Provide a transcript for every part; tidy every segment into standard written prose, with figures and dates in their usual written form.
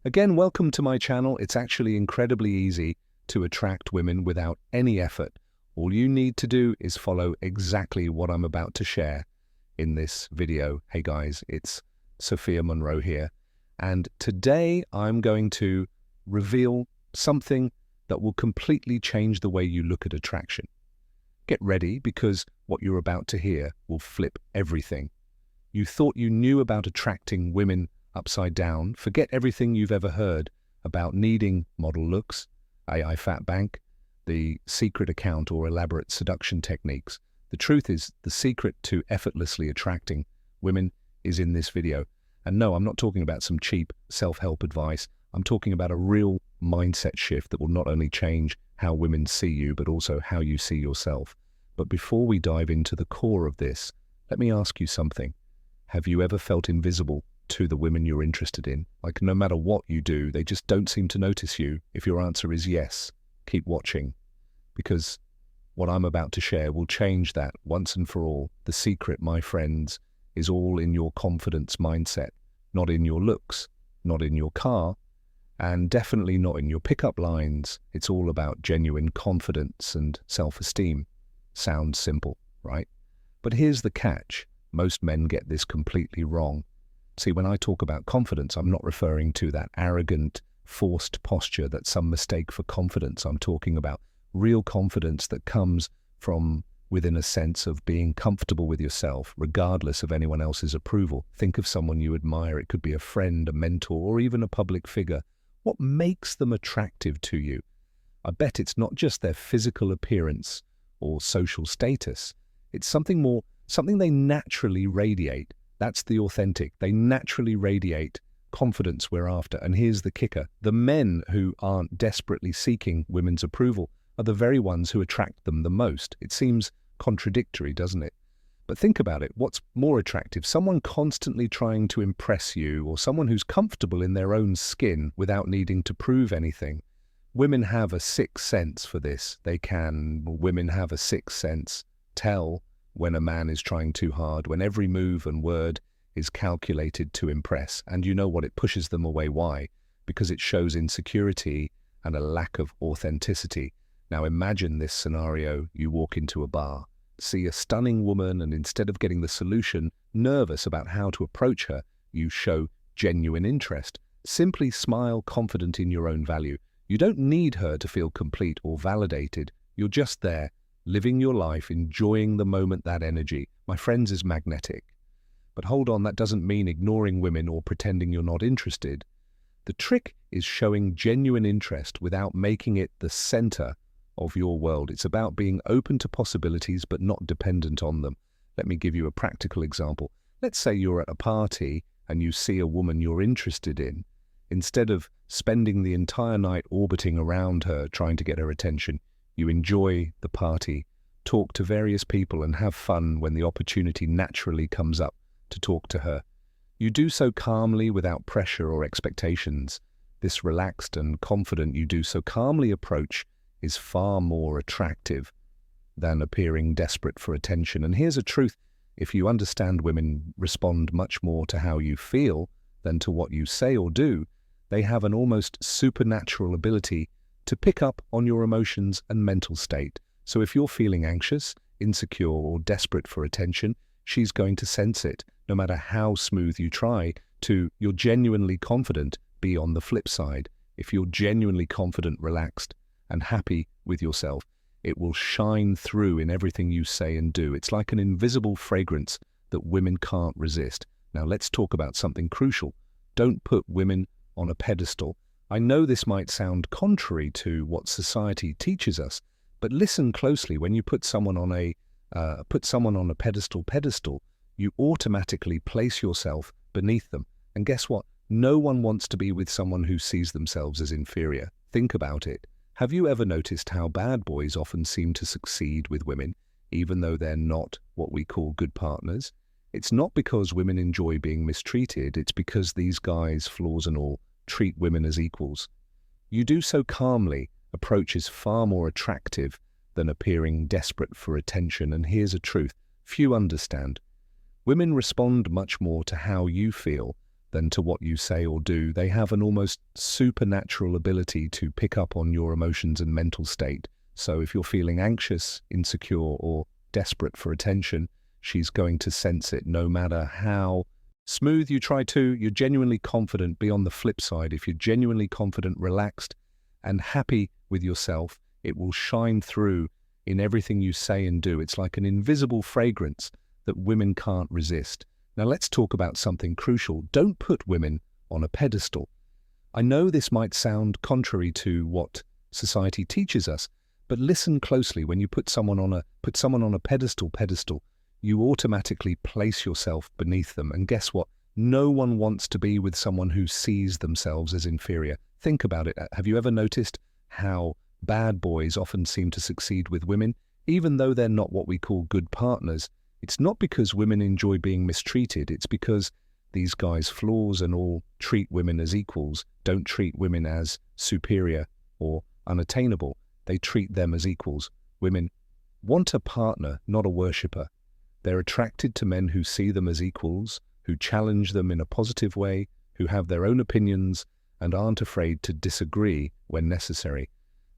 Again, welcome to my channel. It's actually incredibly easy to attract women without any effort. All you need to do is follow exactly what I'm about to share in this video. Hey guys, it's Sophia Monroe here. And today I'm going to reveal something that will completely change the way you look at attraction. Get ready, because what you're about to hear will flip everything. You thought you knew about attracting women upside down. Forget everything you've ever heard about needing model looks, AI fat bank, the secret account, or elaborate seduction techniques. The truth is, the secret to effortlessly attracting women is in this video. And no, I'm not talking about some cheap self-help advice. I'm talking about a real mindset shift that will not only change how women see you, but also how you see yourself. But before we dive into the core of this, let me ask you something. Have you ever felt invisible to the women you're interested in? Like, no matter what you do, they just don't seem to notice you. If your answer is yes, keep watching, because what I'm about to share will change that once and for all. The secret, my friends, is all in your confidence mindset, not in your looks, not in your car, and definitely not in your pickup lines. It's all about genuine confidence and self-esteem. Sounds simple, right? But here's the catch. Most men get this completely wrong. See, when I talk about confidence, I'm not referring to that arrogant, forced posture that some mistake for confidence. I'm talking about real confidence that comes from within a sense of being comfortable with yourself, regardless of anyone else's approval. Think of someone you admire. It could be a friend, a mentor, or even a public figure. What makes them attractive to you? I bet it's not just their physical appearance or social status. It's something more, something they naturally radiate. That's the authentic. They naturally radiate confidence we're after. And here's the kicker. The men who aren't desperately seeking women's approval are the very ones who attract them the most. It seems contradictory, doesn't it? But think about it. What's more attractive? Someone constantly trying to impress you, or someone who's comfortable in their own skin without needing to prove anything? Women have a sixth sense for this. Women have a sixth sense. Tell when a man is trying too hard, when every move and word is calculated to impress. And you know what? It pushes them away. Why? Because it shows insecurity and a lack of authenticity. Now imagine this scenario. You walk into a bar, see a stunning woman, and instead of getting the solution, nervous about how to approach her, you show genuine interest. Simply smile, confident in your own value. You don't need her to feel complete or validated. You're just there, living your life, enjoying the moment. That energy, my friends, is magnetic. But hold on, that doesn't mean ignoring women or pretending you're not interested. The trick is showing genuine interest without making it the center of your world. It's about being open to possibilities but not dependent on them. Let me give you a practical example. Let's say you're at a party and you see a woman you're interested in. Instead of spending the entire night orbiting around her trying to get her attention, you enjoy the party, talk to various people, and have fun when the opportunity naturally comes up to talk to her. You do so calmly, without pressure or expectations. This relaxed and confident you do so calmly approach is far more attractive than appearing desperate for attention. And here's a truth. If you understand, women respond much more to how you feel than to what you say or do. They have an almost supernatural ability to pick up on your emotions and mental state. So if you're feeling anxious, insecure, or desperate for attention, she's going to sense it. No matter how smooth you try to, you're genuinely confident, be on the flip side. If you're genuinely confident, relaxed, and happy with yourself, it will shine through in everything you say and do. It's like an invisible fragrance that women can't resist. Now let's talk about something crucial. Don't put women on a pedestal. I know this might sound contrary to what society teaches us, but listen closely. When you put someone on a pedestal, you automatically place yourself beneath them. And guess what? No one wants to be with someone who sees themselves as inferior. Think about it. Have you ever noticed how bad boys often seem to succeed with women, even though they're not what we call good partners? It's not because women enjoy being mistreated. It's because these guys, flaws and all, treat women as equals. You do so calmly. Approach is far more attractive than appearing desperate for attention. And here's a truth few understand. Women respond much more to how you feel than to what you say or do. They have an almost supernatural ability to pick up on your emotions and mental state. So if you're feeling anxious, insecure, or desperate for attention, she's going to sense it no matter how smooth you try to. You're genuinely confident. Be on the flip side. If you're genuinely confident, relaxed, and happy with yourself, it will shine through in everything you say and do. It's like an invisible fragrance that women can't resist. Now let's talk about something crucial. Don't put women on a pedestal. I know this might sound contrary to what society teaches us, but listen closely. When you put someone on a pedestal, you automatically place yourself beneath them. And guess what? No one wants to be with someone who sees themselves as inferior. Think about it. Have you ever noticed how bad boys often seem to succeed with women, even though they're not what we call good partners? It's not because women enjoy being mistreated. It's because these guys, flaws and all, treat women as equals, don't treat women as superior or unattainable. They treat them as equals. Women want a partner, not a worshipper. They're attracted to men who see them as equals, who challenge them in a positive way, who have their own opinions and aren't afraid to disagree when necessary.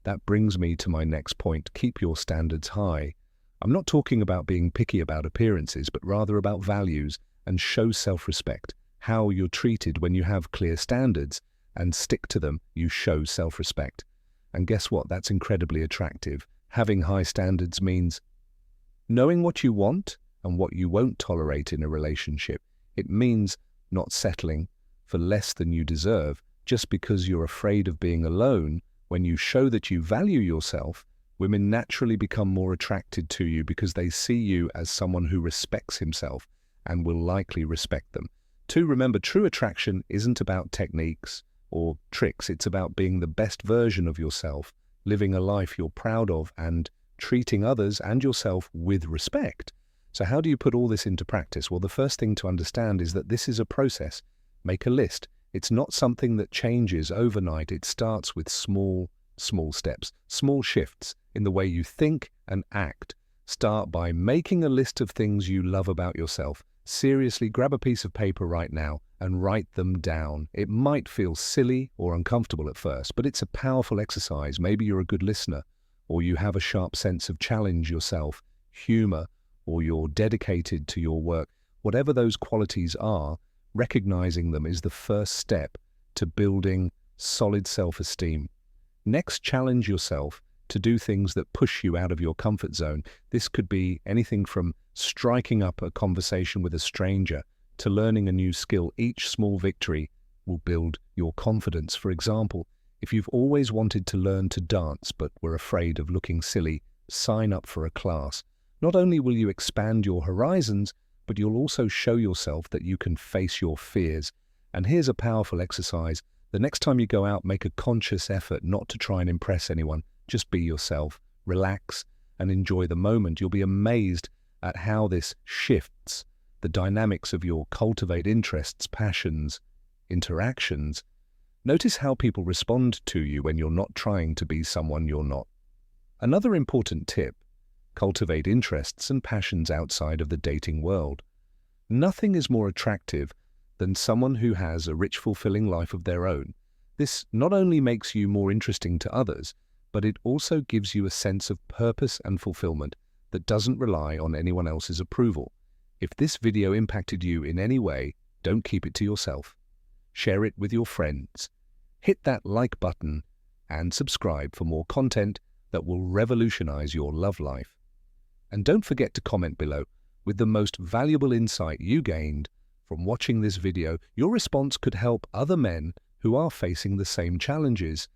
That brings me to my next point. Keep your standards high. I'm not talking about being picky about appearances, but rather about values, and show self-respect. How you're treated when you have clear standards and stick to them, you show self-respect. And guess what? That's incredibly attractive. Having high standards means knowing what you want and what you won't tolerate in a relationship. It means not settling for less than you deserve just because you're afraid of being alone. When you show that you value yourself, women naturally become more attracted to you because they see you as someone who respects himself and will likely respect them. 2, remember, true attraction isn't about techniques or tricks. It's about being the best version of yourself, living a life you're proud of, and treating others and yourself with respect. So how do you put all this into practice? Well, the first thing to understand is that this is a process. Make a list. It's not something that changes overnight. It starts with small steps, small shifts in the way you think and act. Start by making a list of things you love about yourself. Seriously, grab a piece of paper right now and write them down. It might feel silly or uncomfortable at first, but it's a powerful exercise. Maybe you're a good listener, or you have a sharp sense of challenge yourself, humor, or you're dedicated to your work. Whatever those qualities are, recognizing them is the first step to building solid self-esteem. Next, challenge yourself to do things that push you out of your comfort zone. This could be anything from striking up a conversation with a stranger to learning a new skill. Each small victory will build your confidence. For example, if you've always wanted to learn to dance but were afraid of looking silly, sign up for a class. Not only will you expand your horizons, but you'll also show yourself that you can face your fears. And here's a powerful exercise. The next time you go out, make a conscious effort not to try and impress anyone. Just be yourself, relax, and enjoy the moment. You'll be amazed at how this shifts the dynamics of your cultivate interests, passions, interactions. Notice how people respond to you when you're not trying to be someone you're not. Another important tip: cultivate interests and passions outside of the dating world. Nothing is more attractive than someone who has a rich, fulfilling life of their own. This not only makes you more interesting to others, but it also gives you a sense of purpose and fulfillment that doesn't rely on anyone else's approval. If this video impacted you in any way, don't keep it to yourself. Share it with your friends. Hit that like button and subscribe for more content that will revolutionize your love life. And don't forget to comment below with the most valuable insight you gained from watching this video. Your response could help other men who are facing the same challenges.